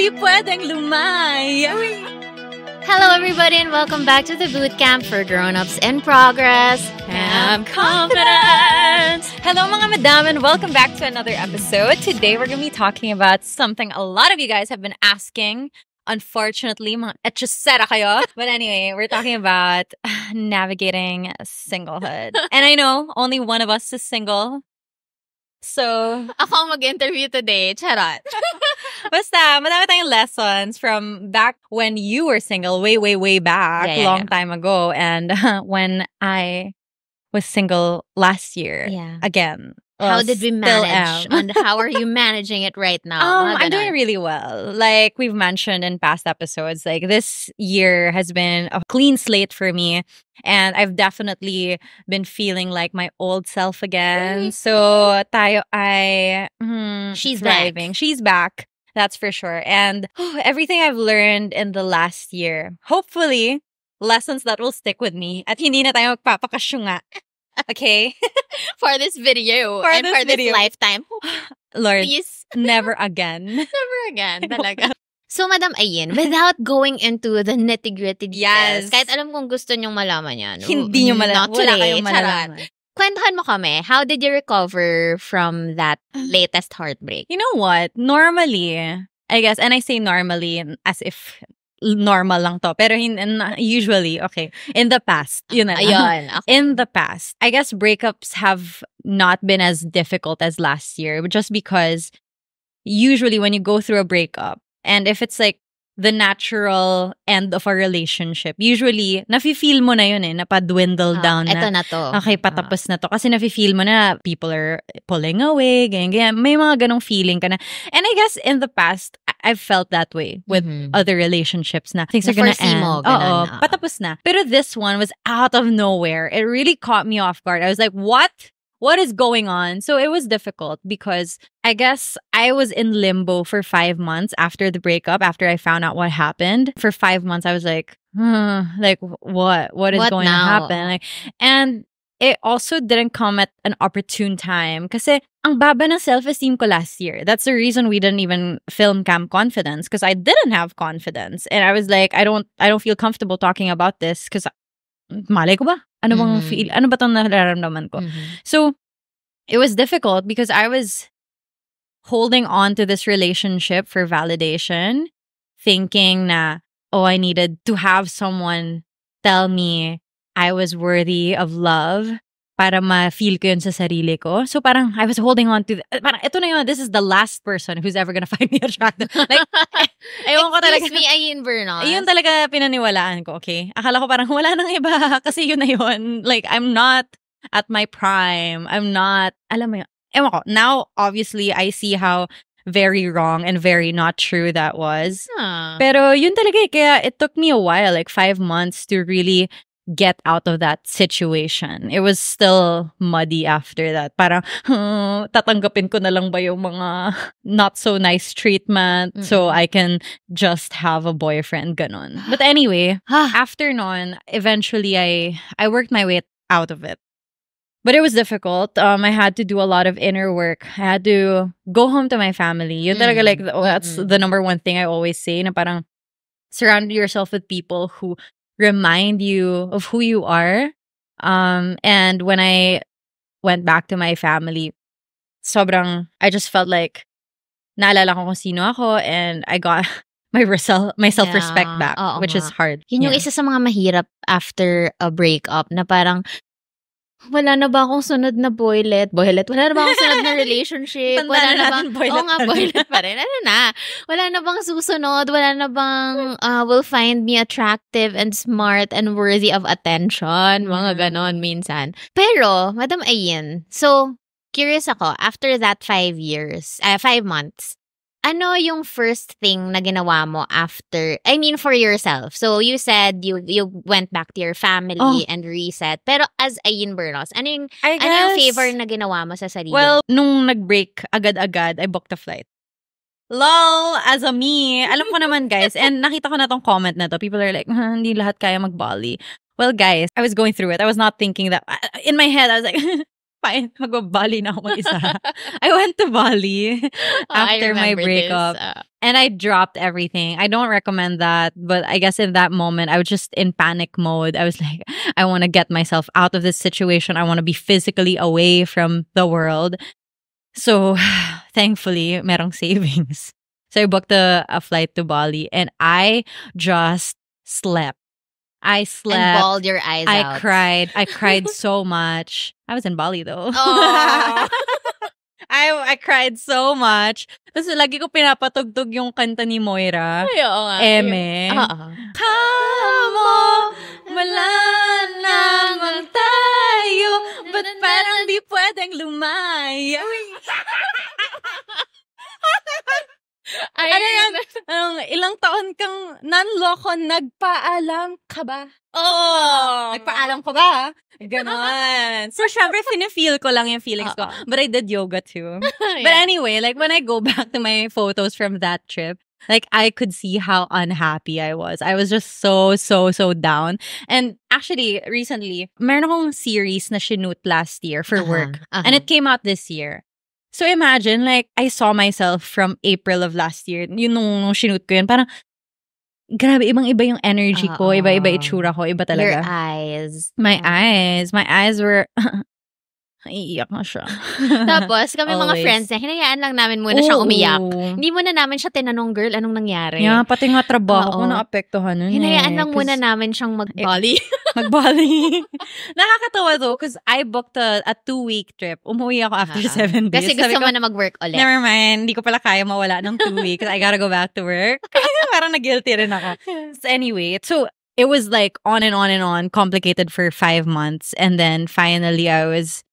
Di pwedeng lumayo. Hello, everybody, and welcome back to the Bootcamp for Grown-Ups in Progress. Have confidence! Hello, mga madam, and welcome back to another episode. Today, we're going to be talking about something a lot of you guys have been asking. Unfortunately, mga etchosera kayo. But anyway, we're talking about navigating singlehood. And I know only one of us is single. So, Ako ang mag-interview today. Charot. basta, madami tayong lessons from back when you were single, way back, long time ago. And when I was single last year, again. How did we manage? And how are you managing it right now? I'm doing really well. Like we've mentioned in past episodes, like this year has been a clean slate for me. And I've definitely been feeling like my old self again. So tayo ay She's thriving. back. She's back. That's for sure. And everything I've learned in the last year, hopefully, lessons that will stick with me. At hindi na tayo magpapakasyunga. Okay? For this video. For and this for video. this lifetime. Lord, Please. never again. Never again. Talaga. So, Madam Ayin, without going into the nitty-gritty details, Yes. kahit alam kong gusto nyong malaman yan. Hindi nyo malaman. Not Wala today. kayong Charot. malalaman. Kwentuhan mo kami, how did you recover from that latest heartbreak? You know what? Normally, I guess, and I say normally as if normal lang to. Pero usually, okay, in the past, yun na lang. Ayun. Okay. In the past, I guess breakups have not been as difficult as last year, just because usually when you go through a breakup, and if it's like the natural end of a relationship, usually, nafe-feel mo na yun napadwindle down Eto na. na to. Okay, patapos na to. Kasi nafe-feel mo na people are pulling away, ganyan. May mga ganong feeling ka na. And I guess in the past, I've felt that way with other relationships na things are gonna Na-foresee end. mo, Oo, ganun. patapos na. Pero this one was out of nowhere. It really caught me off guard. I was like, what? What is going on? So it was difficult because I guess I was in limbo for 5 months after the breakup, after I found out what happened. For 5 months, I was like, like what? What is What going now? to happen? Like, and it also didn't come at an opportune time kasi ang baba ng self-esteem ko last year. That's the reason we didn't even film Camp Confidence, because I didn't have confidence. And I was like, I don't feel comfortable talking about this because malay ko ba? Ano bang feel? Ano ba tong nararamdaman ko? So it was difficult because I was holding on to this relationship for validation, thinking na, oh, I needed to have someone tell me I was worthy of love para ma-feel ko yun sa sarili ko. So parang I was holding on to, parang ito na yun, this is the last person who's ever gonna find me attractive. Like, ewan ko talaga. Excuse me, Ayin Vernon. Yun talaga pinaniwalaan ko, okay? Akala ko parang wala nang iba kasi yun na yun. Like, I'm not at my prime. I'm not, alam mo yun. Ewan ko. Now, obviously, I see how very wrong and very not true that was. Pero yun talaga eh. Kaya it took me a while, like 5 months to really get out of that situation. It was still muddy after that. Parang, tatanggapin ko na lang ba yung mga not so nice treatment so I can just have a boyfriend, ganon. But anyway, after nun, eventually I worked my way out of it. But it was difficult. I had to do a lot of inner work. I had to go home to my family. Yun talaga like, that's the number one thing I always say, na parang surround yourself with people who remind you of who you are. And when I went back to my family, I just felt like naalala ko kung sino ako, and I got my self-respect back, which is hard. Yun yung isa sa mga mahirap after a breakup na parang, wala na ba akong sunod na boylet? Wala na ba akong sunod na relationship? Wala na bang, boylet pa rin. Ano na? Wala na bang susunod? Wala na bang will find me attractive and smart and worthy of attention? Mga ganon minsan. Pero, Madam Ayin, so, curious ako, after that 5 months, ano yung first thing na ginawa mo after, I mean for yourself? So you said you went back to your family and reset. Pero as Ayin Bernos, ano yung favor na ginawa mo sa sarili? Well, nung nag-break agad-agad, I booked a flight. Lol, as a me, alam ko naman guys, and nakita ko na tong comment na to. People are like, hindi lahat kaya mag-Bali. Well guys, I was going through it. I was not thinking that, in my head, I was like, fine, mag-Bali na ako mag-isa. I went to Bali after my breakup. And I dropped everything. I don't recommend that. But I guess in that moment, I was just in panic mode. I was like, I want to get myself out of this situation. I want to be physically away from the world. So, thankfully, merong savings. So I booked a flight to Bali and I just slept. I slept. And bawled your eyes out. I cried so much. I was in Bali though. Oh. I cried so much. Tapos lagi ko pinapatugtog yung kanta ni Moira. Ay, oo nga. Eme. Kamo, wala naman tayo, but parang di pwedeng lumayo. Ay, ano yan? Ilang taon kang nanloko, nagpaalam ka ba? Oh! Nagpaalam ka ba? Ganon. So, syempre, feel ko lang yung feelings ko. But I did yoga too. Yeah. But anyway, like, when I go back to my photos from that trip, like, I could see how unhappy I was. I was just so down. And actually, recently, meron akong series na shoot last year for work. And it came out this year. So imagine, like, I saw myself from April of last year. Yun nung shoot ko yun. Parang, grabe, ibang-iba yung energy ko. Iba-iba itsura ko. Iba talaga. Your eyes. My eyes were... Iiyak na siya. Tapos, kami mga friends na, hinayaan lang namin muna siyang umiyak. Hindi muna namin siya tinanong, girl, anong nangyari? Yeah, pati nga trabaho ko naapektuhan nun. Hinayaan lang muna namin siyang mag-Bali. Mag-Bali. Nakakatawa though, because I booked a 2-week trip. Umuwi ako after 7 days. Kasi gusto mo na mag-work ulit. Never mind. Hindi ko pala kaya mawala ng 2 weeks. I gotta go back to work. Parang na-guilty rin ako. So anyway, so it was like on and on and on, complicated for 5 months. And then finally I was...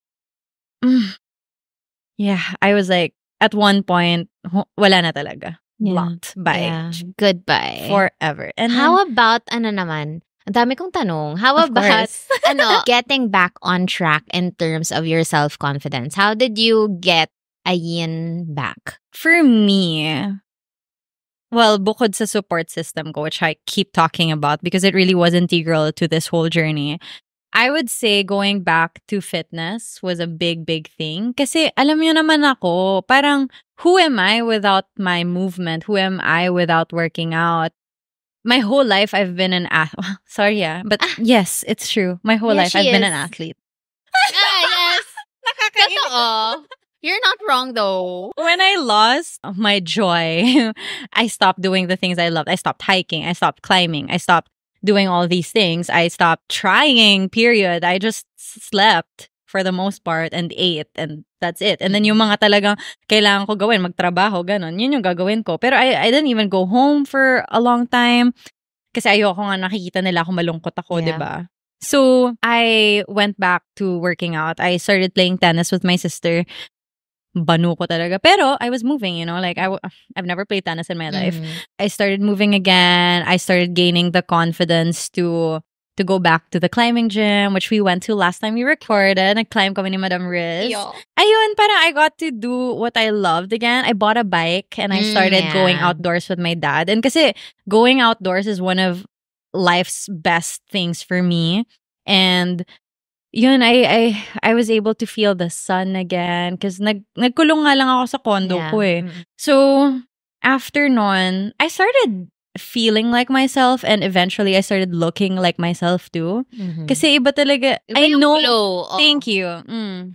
Yeah, I was like, at one point, wala na talaga. Blocked. Bye. Yeah. Goodbye. Forever. And how about, naman, ang dami kong tanong, how about, getting back on track in terms of your self-confidence? How did you get Ayin back? For me, well, bukod sa support system ko, which I keep talking about because it really was integral to this whole journey, I would say going back to fitness was a big thing. Kasi alam niyo naman ako, parang who am I without my movement? Who am I without working out? My whole life I've been an athlete. Sorry, but yes, it's true. My whole life I've been an athlete. Yes. Totoo. You're not wrong though. When I lost my joy, I stopped doing the things I loved. I stopped hiking. I stopped climbing. I stopped doing all these things. I stopped trying, period. I just slept for the most part and ate and that's it. And then yung mga talagang kailangan ko gawin, magtrabaho, ganon, yun yung gagawin ko. Pero I didn't even go home for a long time kasi ayoko nga nakikita nila ako malungkot ako, diba? So, I went back to working out. I started playing tennis with my sister. Banu ko talaga. Pero I was moving, you know, like I've never played tennis in my life. I started moving again. I started gaining the confidence to go back to the climbing gym, which we went to last time we recorded. Nag-climb kami ni Madam Riz. Ayun, parang I got to do what I loved again. I bought a bike and I started going outdoors with my dad. And kasi going outdoors is one of life's best things for me. And yun, I was able to feel the sun again because nagkulong nga lang ako sa condo ko eh. So, after nun, I started feeling like myself and eventually I started looking like myself too. Kasi iba talaga, I know. Glow. Thank you.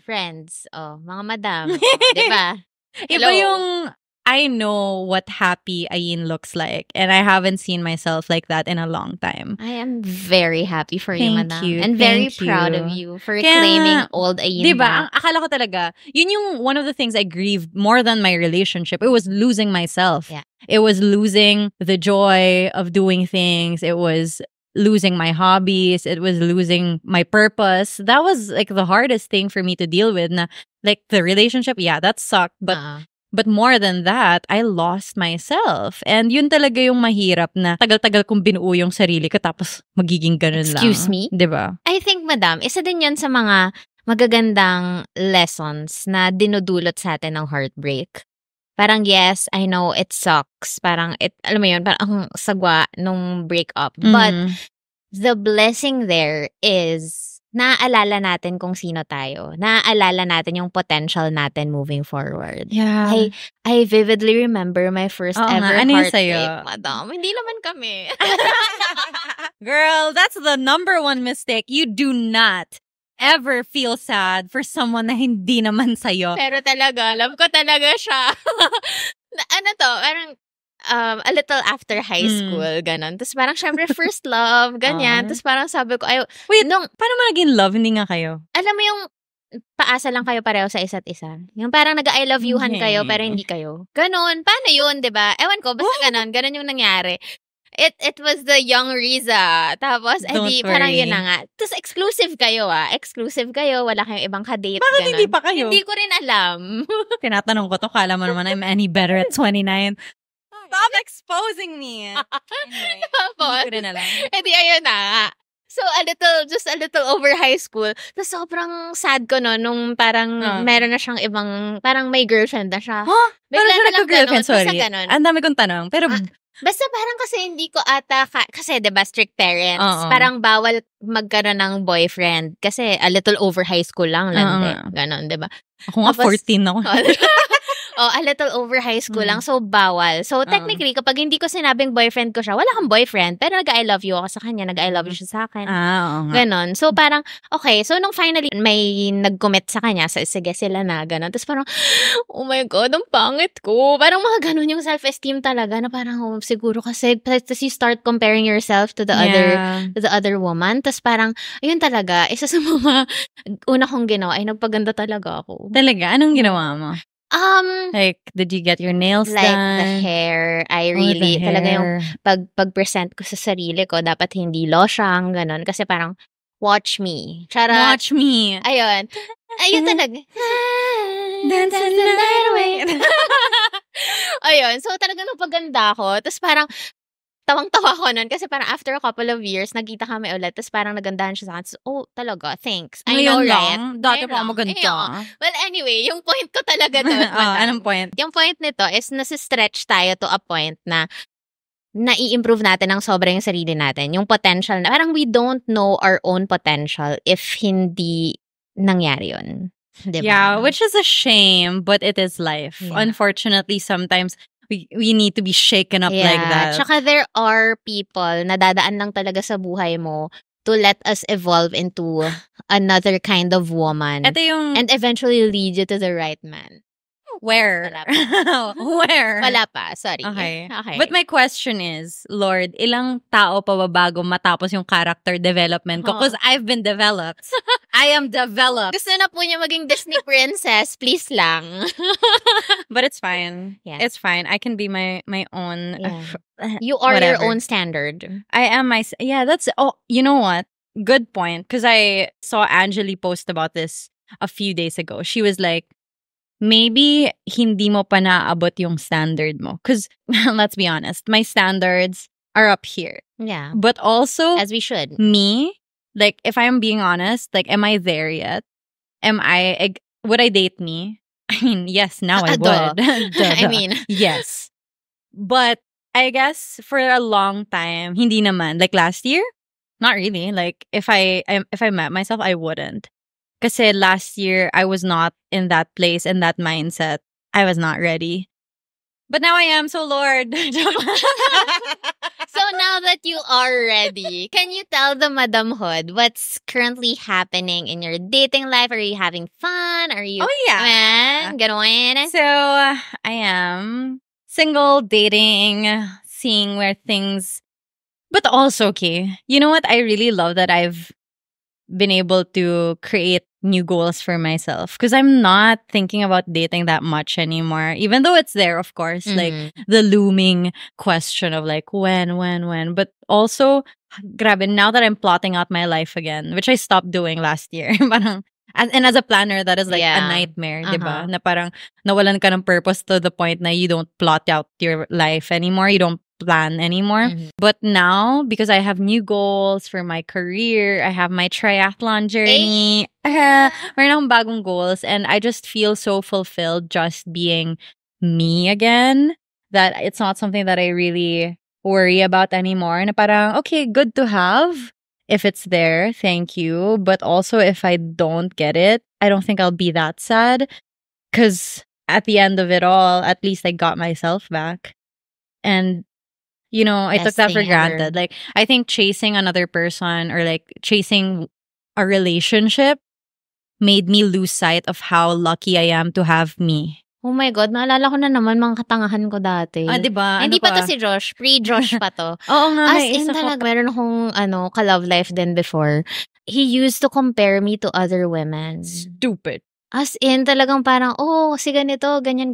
Friends. Mga madam. Diba? Iba yung, I know what happy Ayin looks like. And I haven't seen myself like that in a long time. I am very happy for you, Thank madam. you. And very proud of you for claiming old Ayin diba, back. Akala ko talaga, yun yung one of the things I grieved more than my relationship. It was losing myself. Yeah. It was losing the joy of doing things. It was losing my hobbies. It was losing my purpose. That was like the hardest thing for me to deal with. Na, like the relationship, yeah, that sucked. But more than that, I lost myself. And yun talaga yung mahirap na tagal-tagal kong binuo yung sarili ko tapos magiging ganun lang. Excuse me? Diba? I think, madam, isa din yan sa mga magagandang lessons na dinudulot sa atin ng heartbreak. Parang yes, I know it sucks. Parang, alam mo yun, parang ang sagwa nung breakup. But the blessing there is naaalala natin kung sino tayo. Naaalala natin yung potential natin moving forward. Yeah. I vividly remember my first Oo ever nga. Ano yung heartbreak, sa'yo? madam. Hindi naman kami. Girl, that's the number one mistake. You do not ever feel sad for someone na hindi naman sa'yo. Pero talaga, love ko talaga siya. Ano to, parang a little after high school, ganon. Tapos parang syempre first love, ganyan. Tapos parang sabi ko, wait, paano mo naging love? Hindi nga kayo? Alam mo yung paasa lang kayo pareho sa isa't isa. Yung parang nag-I love you-han kayo pero hindi kayo. Ganon. Paano yun, diba? Ewan ko, basta ganon. Ganon yung nangyari. It was the young Riza. Tapos, parang yun na nga. Tapos, exclusive kayo. Exclusive kayo. Wala kayong ibang kadate. Bakit ganon. hindi pa kayo? Hindi ko rin alam. Tinatanong ko to. Kala mo naman I'm any better at 29. Stop exposing me. Anyway, Tapos, hindi ko rin alam. ayun na nga. So, just a little over high school. Tapos, sobrang sad ko no, nung parang meron na siyang ibang, parang may girlfriend na siya. Huh? Paano Bigla siya na lang nagka-girlfriend? ganon. Sorry. Ang dami kong tanong. Pero, basta parang kasi hindi ko ata, kasi diba strict parents, Oo. parang bawal magkaroon ng boyfriend. Kasi a little over high school lang. Ganon, diba? Ako nga, 14 ako. A little over high school lang, so bawal. So, technically, kapag hindi ko sinabing boyfriend ko siya, wala kang boyfriend, pero nag-I love you ako sa kanya, nag-I love you siya sa akin. Oo nga. Ganon. So, parang, okay, so nung finally, may nag-commit sa kanya, sige sila na, ganon. Tapos parang, oh my God, ang pangit ko. Parang mga ganon yung self-esteem talaga, na parang, siguro kasi, tapos you start comparing yourself to the other woman. Tapos parang, ayun talaga, isa sa mga una kong ginawa, ay nagpaganda talaga ako. Talaga? Anong ginawa mo? Like, did you get your nails like done? the hair, I really, talaga yung pag-present ko sa sarili ko, dapat hindi losyang, ganon. Kasi parang, watch me. Charot. Watch me. Ayun talaga. Dance the night away. Ayun, so talaga nung paganda ko, tapos parang, tawang-tawa ko nun kasi parang after a couple of years, nagkita kami ulit, tapos parang nagandahan siya sa akin. So, talaga, thanks. I know, right? Dati pa maganda. Well, anyway, yung point ko talaga doon. Anong point? Yung point nito is nasi-stretch tayo to a point na nai-improve natin ng sobrang yung sarili natin. Yung potential na, parang we don't know our own potential if hindi nangyari yun. Diba? Yeah, which is a shame, but it is life. Yeah. Unfortunately, sometimes we need to be shaken up like that. Tsaka there are people na dadaan lang talaga sa buhay mo to let us evolve into another kind of woman. Ito yung... And eventually lead you to the right man. Where? Where? Wala pa. Sorry. Okay. But my question is, Lord, ilang tao pa ba bago matapos yung character development ko? Because I've been developed. I am developed. Gusto na po niya maging Disney princess, please lang. But it's fine. Yeah. It's fine. I can be my own. Yeah. You are your own standard. I am my. Yeah, that's. Oh, you know what? Good point. Because I saw Angeli post about this a few days ago. She was like, maybe hindi mo pa naabot yung standard mo. Because let's be honest, my standards are up here. Yeah. But also, as we should. Me, like, if I'm being honest, like, am I there yet? Would I date me? I mean, yes, now I would. I mean, yes. But I guess for a long time, hindi naman. Like last year, not really. Like if I met myself, I wouldn't. Kasi last year, I was not in that place, in that mindset. I was not ready. But now I am, so Lord. So now that you are ready, can you tell the Madamhood what's currently happening in your dating life? Are you having fun? Are you... Oh, yeah. Gano'n? So, I am single, dating, seeing where things... But also, okay, you know what? I really love that I've been able to create new goals for myself because I'm not thinking about dating that much anymore, even though it's there, of course, like the looming question of like when, but also grabe, now that I'm plotting out my life again, which I stopped doing last year. Parang, and as a planner, that is like a nightmare, diba? Na parang nawalan ka ng purpose to the point na you don't plot out your life anymore, you don't plan anymore. But now, because I have new goals for my career, I have my triathlon journey, meron akong bagong goals, and I just feel so fulfilled just being me again, that it's not something that I really worry about anymore. Na parang, okay, good to have. if it's there, thank you. But also, if I don't get it, I don't think I'll be that sad. Because at the end of it all, at least I got myself back. And, I took Best that for thing granted. ever. Like, I think chasing another person or like chasing a relationship made me lose sight of how lucky I am to have me. Oh my God, naalala ko na naman mga katangahan ko dati. Diba? Hindi Ano pa to pa? si Josh. Pre-Josh pa to. Oo nga, As may in isa ko. talaga, meron akong ka-love life din before. He used to compare me to other women. Stupid. As in, talagang parang, si ganito, ganyan.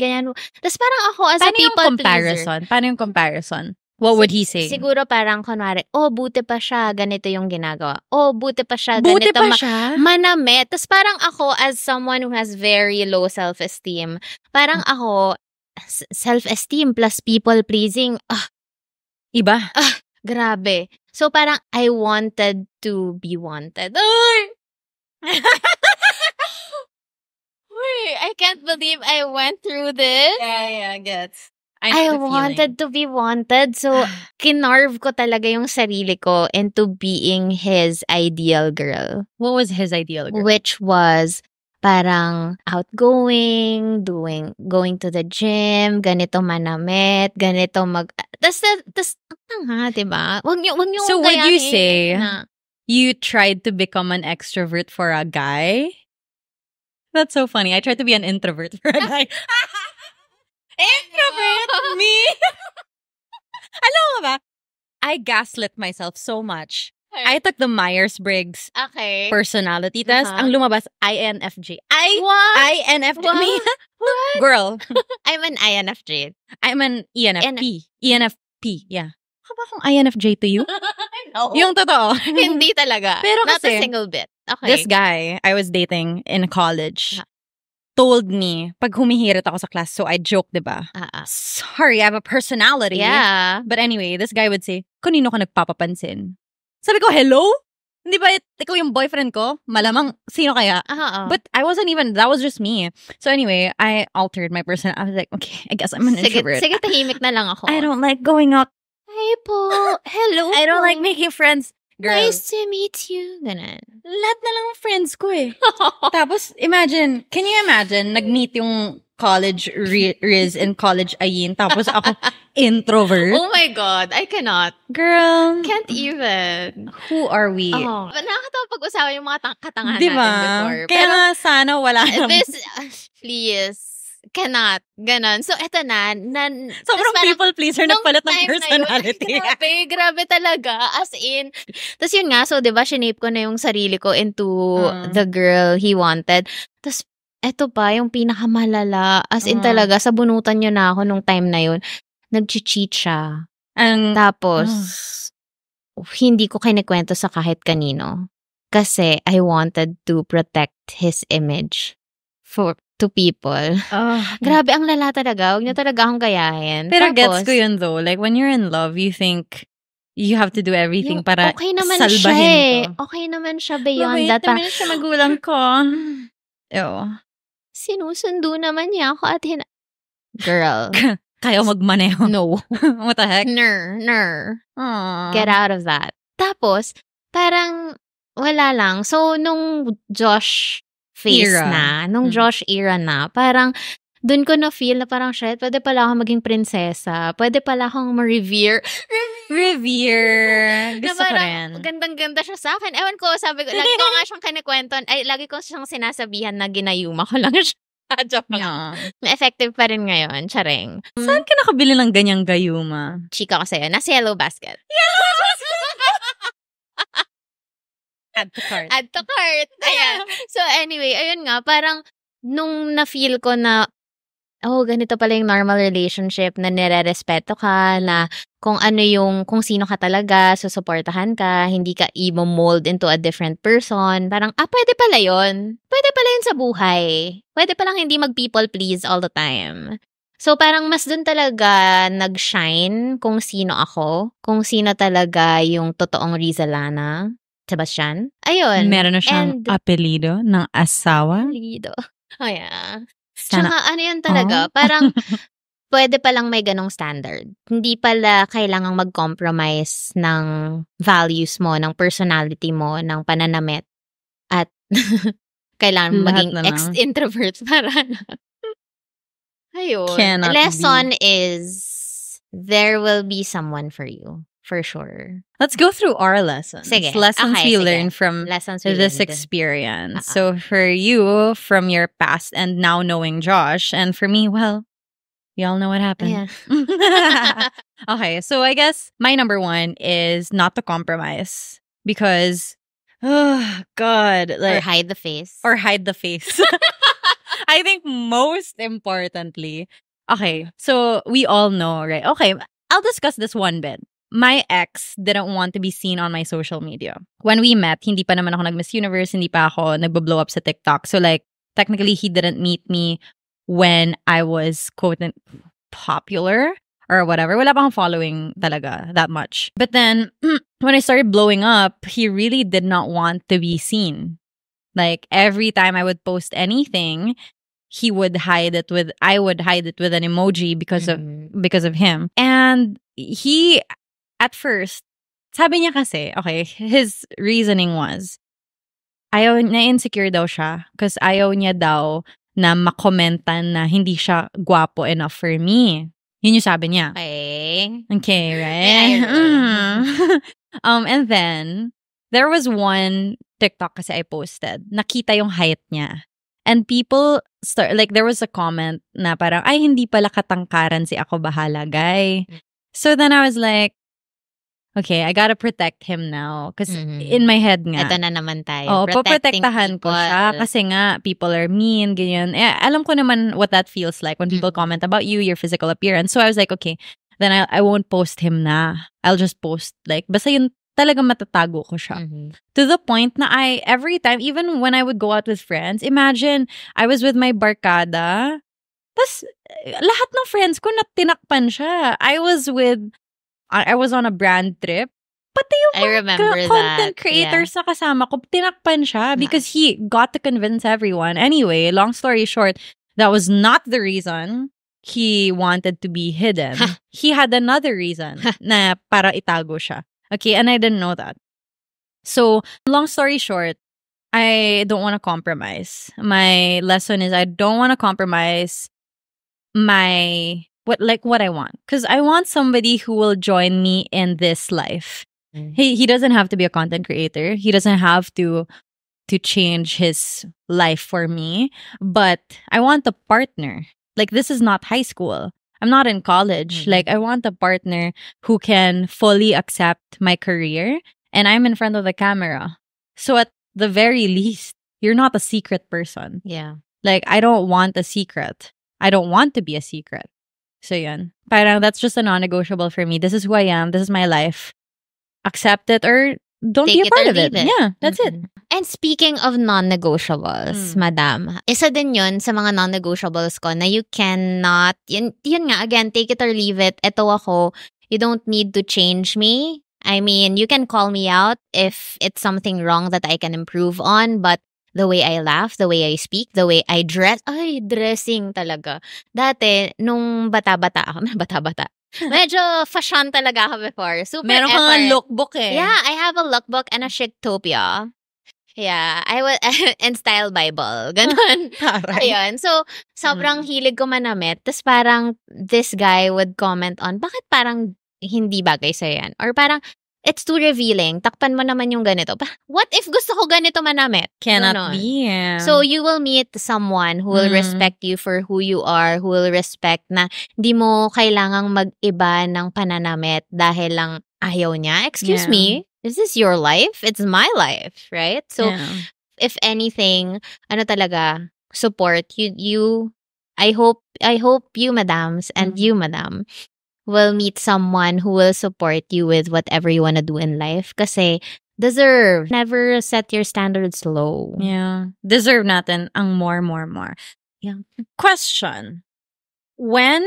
Tapos parang ako as a Paano yung people pleaser. comparison? Paano yung comparison? What would he say? Siguro parang kunwari, buti pa siya, ganito yung ginagawa. Buti pa siya, Buti ganito. pa siya? Manamit. Tapos parang ako, as someone who has very low self-esteem, parang ako, self-esteem plus people-pleasing, Iba. grabe. So parang I wanted to be wanted. Ay! Wait, I can't believe I went through this. Yeah, gets. I wanted to be wanted. So, kinarve ko talaga yung sarili ko into being his ideal girl. What was his ideal girl? Which was parang outgoing, going to the gym, ganito manamit, ganito tas, diba? Wag niyo So, would you gayahin say na, you tried to become an extrovert for a guy? That's so funny. I tried to be an introvert for a guy. Introvert? Me? Alam mo ba? I gaslit myself so much. I took the Myers-Briggs personality test. Ang lumabas, INFJ. What? INFJ. What? Girl. I'm an INFJ. I'm an ENFP. ENFP, yeah. Ba akong INFJ to you? No. Yung totoo. Hindi talaga. Pero Not kasi, a single bit. Okay. This guy I was dating in college told me, pag humihirit ako sa class, so I joke, diba? Sorry, I have a personality. Yeah. But anyway, this guy would say, kanino ka nagpapapansin? Sabi ko, hello? Hindi ba ikaw yung boyfriend ko? Malamang, sino kaya? But I wasn't even, that was just me. So anyway, I altered my person. I was like, okay, I guess I'm an introvert. Sige, tahimik na lang ako. I don't like going out. Hi po. Hello I don't like making friends. Girl. Nice to meet you. Ganun. Lahat na lang friends ko eh. Tapos, can you imagine, nag-meet yung college Riz and college Ayin, tapos ako introvert. Oh my God, I cannot. Girl. Can't even. Who are we? Nakakatawa pag-usapan yung mga katangahan diba? natin before. Kaya nga sana wala naman. Please. Cannot. Ganon. So, eto na. Sobrang people pleaser nagpalit ng personality. Grabe talaga. As in. Tapos yun nga, so diba, shinape ko na yung sarili ko into the girl he wanted. Tapos, eto pa, yung pinakamalala. As in talaga, sabunutan niyo na ako nung time na yun. Nag-cheat siya. Tapos, hindi ko kinikwento sa kahit kanino. Kasi, I wanted to protect his image to people. Grabe, ang lala talaga. Huwag niyo talaga akong gayahin. Pero tapos, gets ko yun though. Like, when you're in love, you think you have to do everything para okay naman salbahin ko. Okay naman siya beyond that. Naman siya magulang ko. Sinusundo naman niya ako at girl. Kaya magmaneho. No. What the heck? Ner. Get out of that. Tapos, parang, wala lang. So, nung Josh phase era na, nung Josh era na, parang, dun ko na-feel na parang, shit, pwede pala akong maging prinsesa. Pwede pala akong ma-revere. Gusto ko rin. Gandang-ganda siya sa akin. Ewan ko, sabi ko, lagi ko nga siyang kinikwenton, lagi ko siyang sinasabihan na ginayuma ko lang siya. Joke lang. Effective pa rin ngayon. Charing. Saan ka nakabili ng ganyang gayuma? Chika ko sa'yo. Nasa Yellow Basket. Add to cart. Ayan. So anyway, ayun nga, parang nung na-feel ko na, ganito pala yung normal relationship na nire-respeto ka, na kung sino ka talaga, susuportahan ka, hindi ka i-mold into a different person. Parang, pwede pala yun. Pwede pala yun sa buhay. Pwede palang hindi mag-people please all the time. So, parang mas dun talaga nag-shine kung sino ako, kung sino talaga yung totoong Rizalana. Sebastian. Ayun. Meron na siyang apelido ng asawa. Apelido. Oh, yeah. Tsaka, yan talaga. Parang, pwede palang may ganong standard. Hindi pala kailangang mag-compromise ng values mo, ng personality mo, ng pananamit. At kailangan Lahat maging na lang. introvert para ayun. Cannot Lesson is there will be someone for you. For sure. Let's go through our lessons. Sige. Lessons Okay, we sige. learned from Lessons we this learned. experience. So for you, from your past and now knowing Josh, and for me, well, you all know what happened. Yeah. Okay, so I guess my number one is not to compromise because, oh God, Or like hide the face. or hide the face. I think most importantly, okay, so we all know, right? Okay, I'll discuss this one bit. My ex didn't want to be seen on my social media. When we met, hindi pa naman ako nag-Miss Universe, hindi pa ako nagbo-blow up sa TikTok. So like, technically, he didn't meet me when I was quote popular or whatever. Wala pa akong following talaga that much. But then, when I started blowing up, he really did not want to be seen. Like, every time I would post anything, I would hide it with an emoji because of him. And he, at first, sabi niya kasi, okay, his reasoning was, na-insecure daw siya because ayaw niya daw na makomentan na hindi siya guwapo enough for me. Yun yung sabi niya. Okay, right? And then, there was one TikTok kasi I posted. Nakita yung height niya. And people there was a comment na parang, ay, hindi pala katangkaran si Ako Bahala, guy. So then I was like, okay, I gotta protect him now. Because in my head nga. Ito na naman tayo. Oo, paprotektahan ko siya. Kasi nga, people are mean, ganyan. Alam ko naman what that feels like when people comment about you, your physical appearance. So I was like, okay, then I won't post him na. I'll just post, like, basta yun, talagang matatago ko siya. To the point na every time, even when I would go out with friends, imagine, I was with my barkada, tas lahat ng friends ko na tinakpan siya. I was on a brand trip, pati yung mga content creators na kasama ko, tinakpan siya because he got to convince everyone. Anyway, long story short, that was not the reason he wanted to be hidden. He had another reason na para itago siya. Okay, and I didn't know that. So, long story short, I don't want to compromise. My lesson is I don't want to compromise what I want. Because I want somebody who will join me in this life. He doesn't have to be a content creator. He doesn't have to change his life for me. But I want a partner. Like, this is not high school. I'm not in college. Like, I want a partner who can fully accept my career, and I'm in front of the camera. So at the very least, you're not a secret person. Yeah. Like, I don't want a secret. I don't want to be a secret. So yun. Parang that's just a non-negotiable for me. This is who I am. This is my life. Accept it or don't be a part of it. Yeah, that's it. And speaking of non-negotiables, madam, isa din yun sa mga non-negotiables ko na you cannot, yun nga, again, take it or leave it. Ito ako, you don't need to change me. I mean, you can call me out if it's something wrong that I can improve on, but the way I laugh, the way I speak, the way I dress, dressing talaga. Dati, nung bata-bata ako, medyo fashion talaga ako before. Super meron kang lookbook eh. Yeah, I have a lookbook and a Chictopia. Yeah, I was and Style Bible. Ganon. Ayun. So, sobrang hilig ko manamit. Tapos parang this guy would comment on, bakit parang hindi bagay sa'yo yan? Or parang, it's too revealing. Takpan mo naman yung ganito. What if gusto ko ganito manamit? Cannot be. So, you will meet someone who will respect you for who you are, who will respect na hindi mo kailangang mag-iba ng pananamit dahil lang ayaw niya. Excuse me, is this your life? It's my life, right? So, if anything, talaga, support you. I hope you, madams, and you, madam, will meet someone who will support you with whatever you want to do in life. Kasi deserve. Never set your standards low. Yeah. Deserve natin ang more. Yeah. Question. When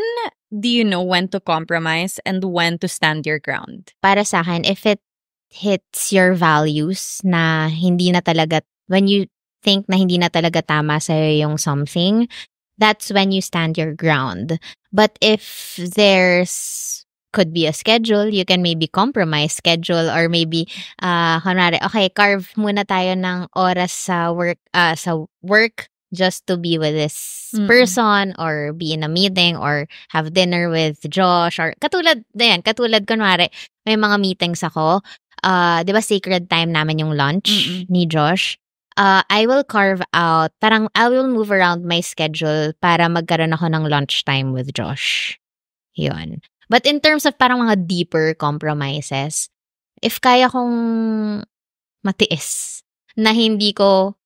do you know when to compromise and when to stand your ground? Para sa akin, if it hits your values na hindi na talaga, when you think na hindi na talaga tama sa'yo yung something, that's when you stand your ground. But if there's could be a schedule, you can maybe compromise schedule or maybe kunwari, okay, carve muna tayo ng oras sa work just to be with this person or be in a meeting or have dinner with Josh or katulad kunwari may mga meetings ako, 'di ba sacred time namin yung lunch ni Josh. I will carve out, parang I will move around my schedule para magkaroon ako ng lunchtime with Josh. Yun. But in terms of parang mga deeper compromises, if kaya kong matiis na hindi ko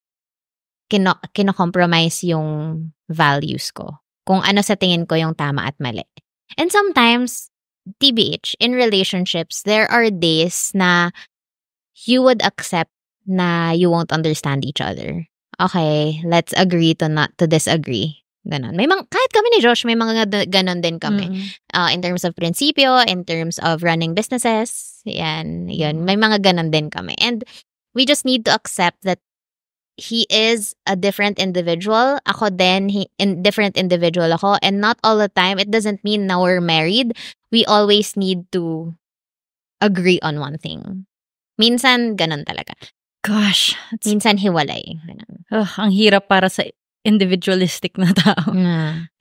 kino-compromise yung values ko, kung ano sa tingin ko yung tama at mali. And sometimes, TBH, in relationships, there are days na you would accept na you won't understand each other. Okay, let's agree to not to disagree. Ganon. Kahit kami ni Josh, may mga ganon din kami. In terms of prinsipyo, in terms of running businesses, yan. May mga ganon din kami. And we just need to accept that he is a different individual. Ako din, different individual ako. And not all the time, it doesn't mean na we're married. We always need to agree on one thing. Minsan, ganon talaga. Gosh. Minsan hiwalay. Ang hirap para sa individualistic na tao.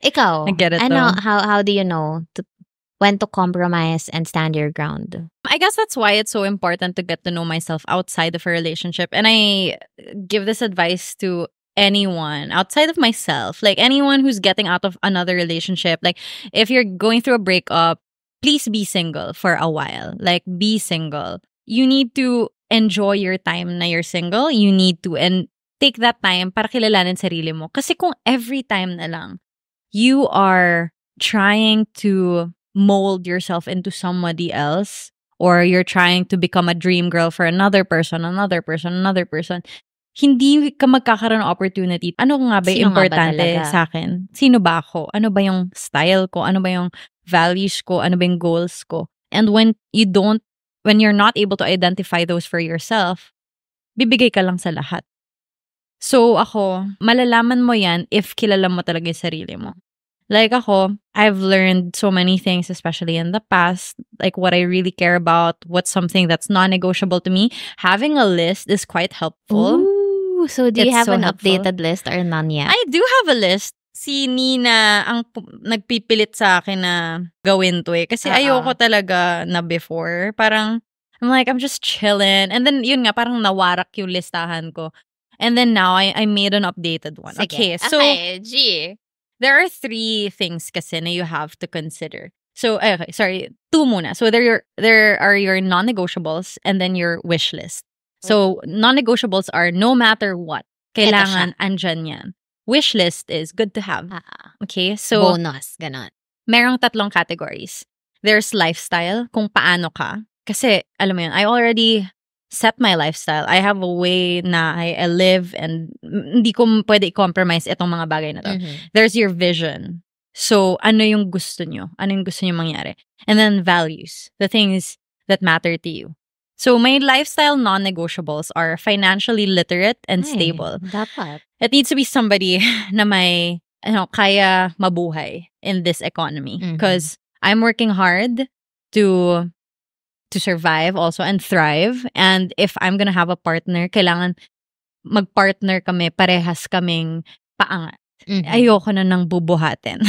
Ikaw, I get it how do you know when to compromise and stand your ground? I guess that's why it's so important to get to know myself outside of a relationship. And I give this advice to anyone outside of myself, like anyone who's getting out of another relationship. Like if you're going through a breakup, please be single for a while. Like be single. You need to enjoy your time na you're single. You need to take that time para kilalanin sarili mo. Kasi kung every time na lang you are trying to mold yourself into somebody else or you're trying to become a dream girl for another person, hindi ka magkakaroon ng opportunity. Ano nga ba yung importante sa akin? Sino ba ako? Ano ba yung style ko? Ano ba yung values ko? Ano ba yung goals ko? And when you're not able to identify those for yourself, bibigay ka lang sa lahat. So ako, malalaman mo yan if kilala mo talaga yung sarili mo. Like ako, I've learned so many things, especially in the past, like what I really care about, what's something that's non-negotiable to me. Having a list is quite helpful. Ooh, so do you have an updated list or none yet? I do have a list. Si Nina ang nagpipilit sa akin na gawin to eh. Kasi ayoko talaga na before. Parang, I'm like, I'm just chilling. And then, yun nga, parang nawarak yung listahan ko. And then now, I made an updated one. Sige. Okay, so, there are 3 things kasi na you have to consider. So, okay, sorry, 2 muna. So, there are your non-negotiables and then your wish list. So, non-negotiables are no matter what. Kailangan andyan yan. Wish list is good to have. Okay, so bonus, ganon. Merong 3 categories. There's lifestyle, kung paano ka. Kasi, alam mo yun, I already set my lifestyle. I have a way na I live and hindi ko pwede i-compromise itong mga bagay na to. There's your vision. So, ano yung gusto nyo? Ano yung gusto nyo mangyari? And then values, the things that matter to you. So, my lifestyle non-negotiables are financially literate and stable. Dapat. It needs to be somebody na may, kaya mabuhay in this economy. Because I'm working hard to survive also and thrive. And if I'm gonna have a partner, kailangan mag-partner kami, parehas kaming paangat. Ayoko na nang bubuhatin.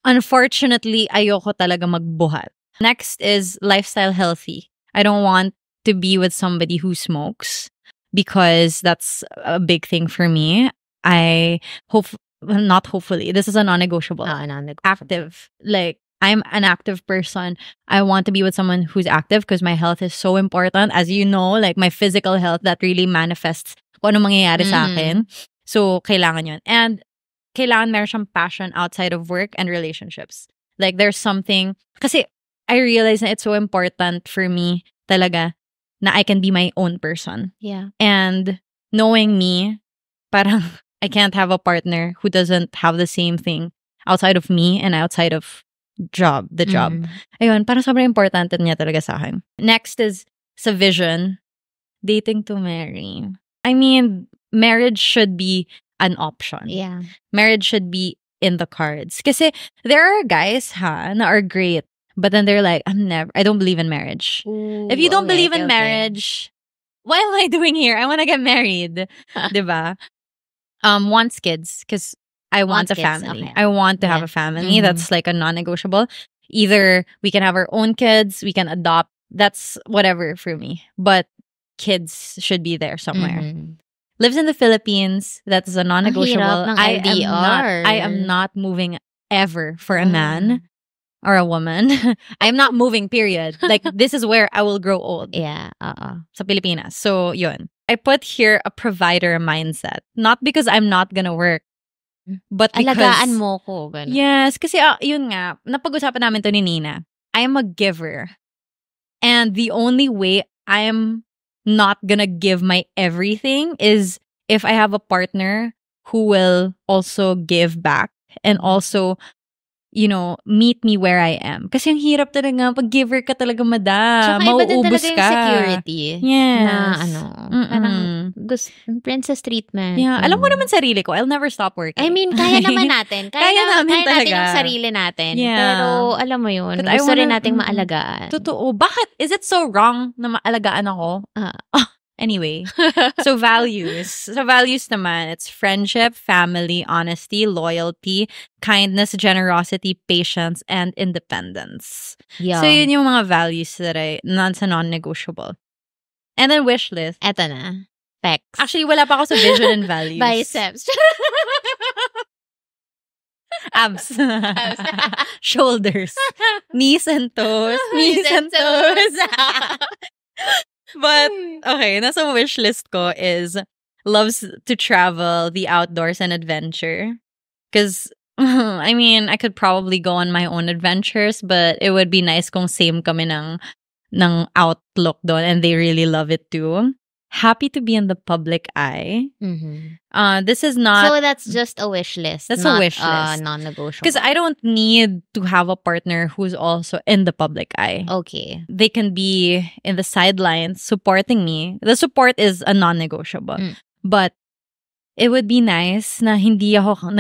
Unfortunately, ayoko talaga magbuhat. Next is lifestyle healthy. I don't want to be with somebody who smokes because that's a big thing for me. Not hopefully, this is a non-negotiable. Active. Like, I'm an active person. I want to be with someone who's active because my health is so important. As you know, like my physical health, that really manifests kung ano mangyayari sa akin. So, kailangan yun. And kailangan meron siyang passion outside of work and relationships. Like, there's something, kasi I realize that it's so important for me talaga na I can be my own person. Yeah. And knowing me, parang I can't have a partner who doesn't have the same thing outside of me and outside of the job. Ayun, parang sobrang importante niya talaga sa akin. Next is sa vision, dating to marry. I mean, marriage should be an option. Yeah. Marriage should be in the cards. Kasi there are guys na are great, but then they're like, I don't believe in marriage. Ooh, If you don't okay, believe in okay. marriage, what am I doing here? I want to get married. Diba? Wants kids because I want Wants a kids, family. okay. I want to have Yeah. a family. Mhm. That's like a non-negotiable. Either we can have our own kids, we can adopt. That's whatever for me. But kids should be there somewhere. Mhm. Lives in the Philippines. That is a non-negotiable. hirap ng I am LDR. not moving ever for a man or a woman. I'm not moving, period. Like, this is where I will grow old. Yeah. Sa Pilipinas. So, yun. I put here a provider mindset. Not because I'm not gonna work, but because... Alagaan mo ko. Ganun. Yes, kasi yun nga, napag-usapan namin to ni Nina. I am a giver. And the only way I'm not gonna give my everything is if I have a partner who will also give back and also, meet me where I am. Kasi ang hirap talaga, pag giver ka talaga, Tsaka iba din mauubos talaga yung ka. security. Yes. Na parang princess treatment. Yeah, alam ko naman sarili ko. I'll never stop working. I mean, kaya naman natin. Kaya namin natin talaga. yung sarili natin. Yeah. Pero alam mo yun, But I gusto rin wanna- nating maalagaan. Totoo. Bakit? Is it so wrong na maalagaan ako? Anyway, so values. So values naman, it's friendship, family, honesty, loyalty, kindness, generosity, patience, and independence. Yeah. So yun yung mga values that non-negotiable. And then wish list. Eto na. Pecs. Actually, wala pa ako sa vision and values. Biceps. Abs. Shoulders. Knees and toes. Knees and toes. But, okay, nasa wish list ko is loves to travel, the outdoors, and adventure. Because, I mean, I could probably go on my own adventures, but it would be nice kung same kami ng outlook doon and they really love it too. Happy to be in the public eye. Mhm. This is not... So that's just a wish list. That's not a wish list. Non-negotiable. Because I don't need to have a partner who's also in the public eye. Okay. They can be in the sidelines supporting me. The support is a non-negotiable. But it would be nice na hindi ako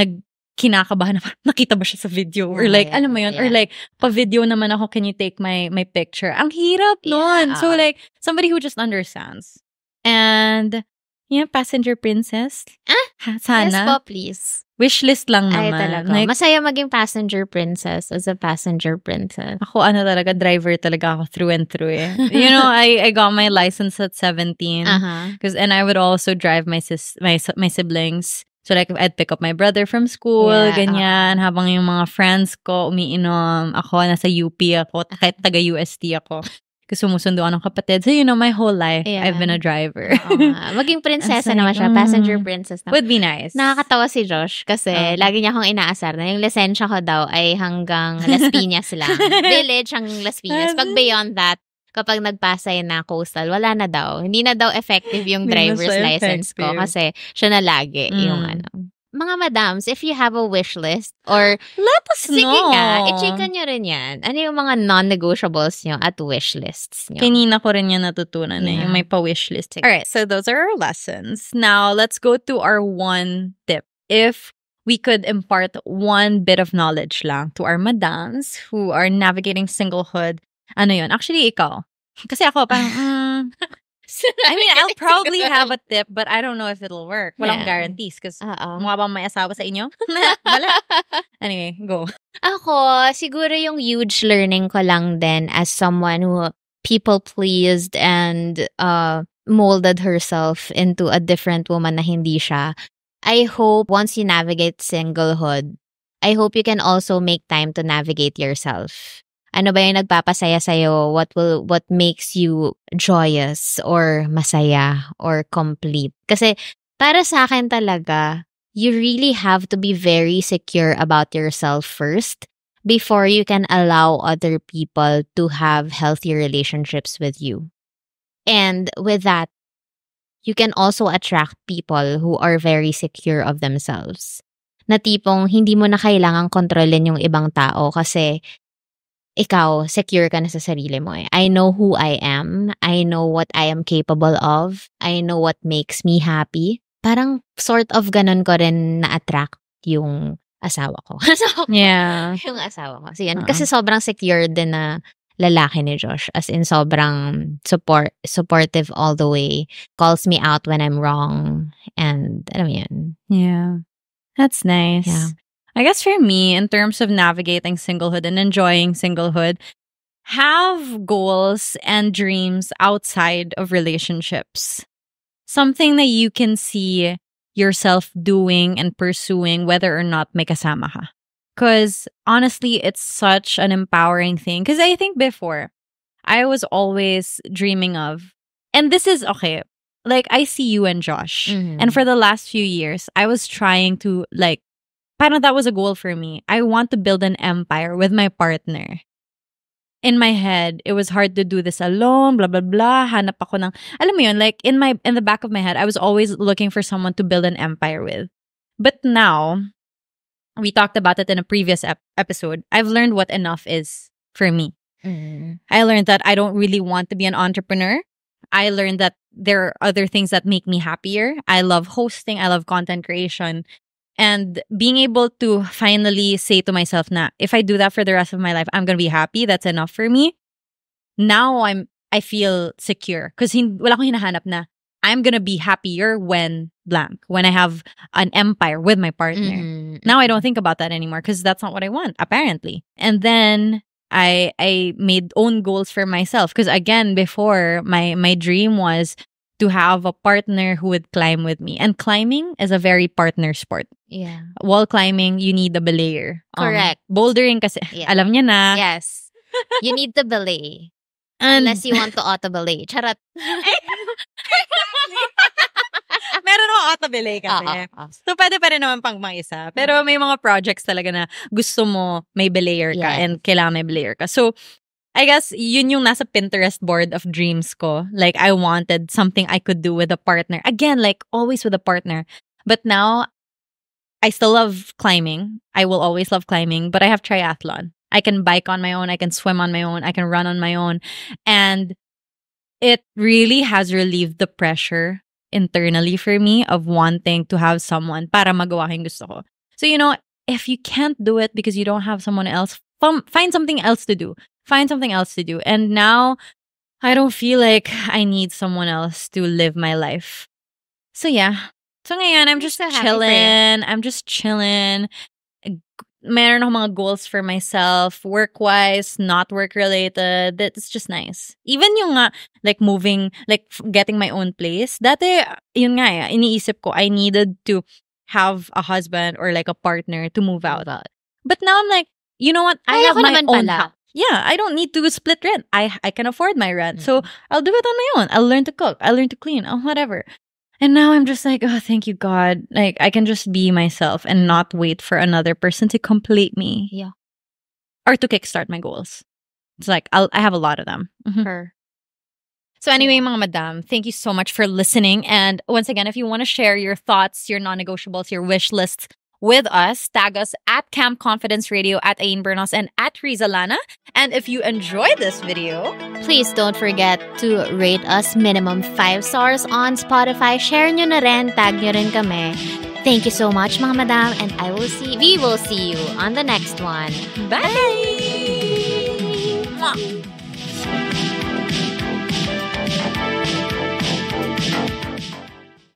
kinakabahan na nakita ba siya sa video? Or like, alam mo yun? Or like, pa-video naman ako, can you take my picture? Ang hirap nun. So like, somebody who just understands. And, passenger princess. Sana. Yes po, please. Wishlist lang Ay, naman. talaga. Like, Masaya maging passenger princess as a passenger princess. ako talaga, driver talaga ako through and through eh. I got my license at 17. And I would also drive my siblings. So like, I'd pick up my brother from school, ganyan. Habang yung mga friends ko, umiinom. Ako, nasa UP ako, kahit taga-UST ako. Kasi sumusundo ako ng kapatid. So, my whole life, I've been a driver. Maging prinsesa naman siya. Passenger princess naman. Would be nice. Nakakatawa si Josh kasi lagi niya akong inaasar na yung lisensya ko daw ay hanggang Las Piñas lang. Village hanggang Las Piñas. Pag beyond that, kapag nagpasay na coastal, wala na daw. Hindi na daw effective yung driver's license ko kasi siya na lagi yung Mga madams, if you have a wish list or let us know. Sige nga, i-chika nyo rin yan. Ano yung mga non-negotiables nyo at wish lists nyo? Kanina ko rin yan natutunan yung may pa-wish list. Alright, so those are our lessons. Now, let's go to our one tip. If we could impart one bit of knowledge lang to our madams who are navigating singlehood, ano yun? Actually, ikaw. Kasi ako, parang, I mean, I'll probably have a tip, but I don't know if it'll work. Walang guarantees because mukha bang may asawa sa inyo? Wala. Anyway, go. Ako, siguro yung huge learning ko lang din as someone who people pleased and molded herself into a different woman na hindi siya. I hope once you navigate singlehood, I hope you can also make time to navigate yourself. Ano ba yung nagpapasaya sa'yo? What makes you joyous or masaya or complete? Kasi para sa akin talaga, you really have to be very secure about yourself first before you can allow other people to have healthy relationships with you. And with that, you can also attract people who are very secure of themselves. Na tipong hindi mo na kailangang kontrolin yung ibang tao kasi ikaw, secure ka na sa sarili mo eh. I know who I am. I know what I am capable of. I know what makes me happy. parang sort of ganun ko rin na-attract yung asawa ko. Yeah. Yung asawa ko. So, yan. Kasi sobrang secure din na lalaki ni Josh. As in, sobrang supportive all the way. Calls me out when I'm wrong. And, alam mo yun. Yeah. That's nice. Yeah. I guess for me, in terms of navigating singlehood and enjoying singlehood, have goals and dreams outside of relationships. Something that you can see yourself doing and pursuing whether or not may kasama ka. Because honestly, it's such an empowering thing. Because I think before, I was always dreaming of, and this is, okay, like I see you and Josh. And for the last few years, I was trying to like, parang that was a goal for me. I want to build an empire with my partner. In my head, it was hard to do this alone, blah, blah, blah. Hanap ako ng, alam mo yun, like in the back of my head, I was always looking for someone to build an empire with. But now, we talked about it in a previous episode, I've learned what enough is for me. I learned that I don't really want to be an entrepreneur. I learned that there are other things that make me happier. I love hosting. I love content creation. And being able to finally say to myself na, if I do that for the rest of my life, I'm going to be happy. That's enough for me. Now I feel secure. Because wala akong hinahanap na, I'm going to be happier when blank. When I have an empire with my partner. Now I don't think about that anymore because that's not what I want, apparently. And then I made own goals for myself. Because again, before, my dream was to have a partner who would climb with me. And climbing is a very partner sport. Yeah. Wall climbing, you need a belayer. Correct. Bouldering kasi, alam niya na. Yes. You need the belay. Unless you want to auto-belay. Charot. Meron ako auto-belay kasi. So, pwede pa rin naman pang mga isa. Pero may mga projects talaga na gusto mo may belayer ka and kailangan may belayer ka. So, I guess yun yung nasa Pinterest board of dreams ko. Like, I wanted something I could do with a partner. Again, like, always with a partner. But now, I still love climbing. I will always love climbing. But I have triathlon. I can bike on my own. I can swim on my own. I can run on my own. And it really has relieved the pressure internally for me of wanting to have someone para magawa ko yung gusto ko. So, you know, if you can't do it because you don't have someone else, find something else to do. Find something else to do. And now, I don't feel like I need someone else to live my life. So yeah. So ngayon, I'm just chilling. I'm just chilling. Meron ako mga goals for myself, work-wise, not work-related. It's just nice. Even yung like moving, like getting my own place. Dati, yun nga iniisip ko, I needed to have a husband or like a partner to move out. But now I'm like, you know what? I have my own house. Yeah, I don't need to split rent. I can afford my rent. So I'll do it on my own. I'll learn to cook. I'll learn to clean. Whatever. And now I'm just like, oh, thank you, God. Like, I can just be myself and not wait for another person to complete me. Yeah. Or to kickstart my goals. It's like, I have a lot of them. Sure. So anyway, mga madam, thank you so much for listening. And once again, if you want to share your thoughts, your non-negotiables, your wish lists with us, tag us at Camp Confidence Radio, at Ain Bernos, and at Rizalana. And if you enjoyed this video, please don't forget to rate us minimum 5 stars on Spotify. Share nyo na rin, tag nyo rin kami. Thank you so much, mga madam, and we will see you on the next one. Bye! Mwah.